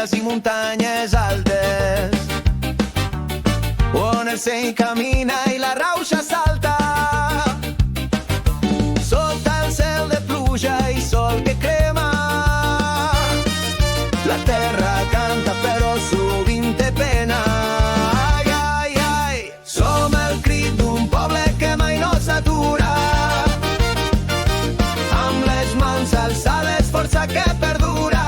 platges i muntanyes altes, on el seny camina i la rauxa salta. Sota el cel de pluja i sol que crema, la terra canta però sovint té pena. Ai, ai, ai, som el crit d'un poble que mai no s'atura, amb les mans alçades, força que perdura.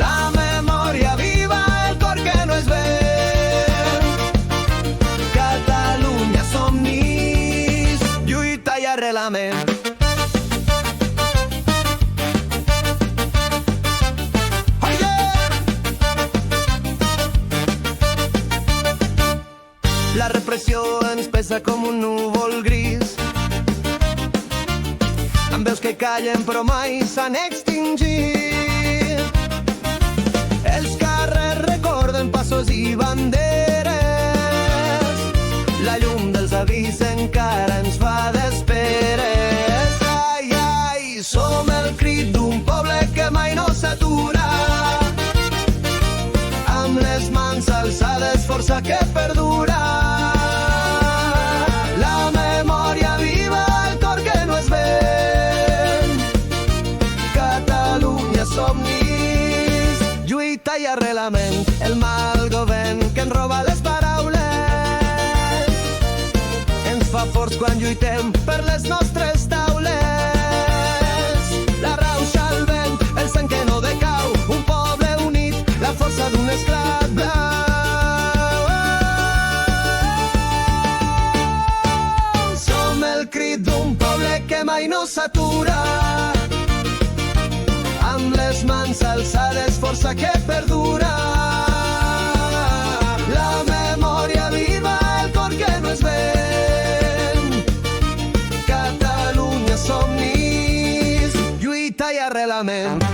La memòria viva, el cor que no es ve. Catalunya, somnis, lluita i arrelament. La repressió ens pesa com un núvol gris, amb veus que callen però mai s'han extingit. Els carrers recorden passos i banderes, la llum dels avis encara ens fa d'esperes. Ai, ai, som el crit d'un poble que mai no s'atura, amb les mans alçades, força que perdura. La memòria viva, el cor que no es ven. Catalunya, somnis, lluita i arrelament. El mal govern que ens roba les paraules ens fa forts quan lluitem per les nostres taules. La rauxa al vent, el sang que no decau, un poble unit, la força d'un esclat blau. Som el crit d'un poble que mai no s'atura, amb les mans alçades, força que perdura. La memòria viva, el cor que no es ven. Catalunya, somnis, lluita i arrelament.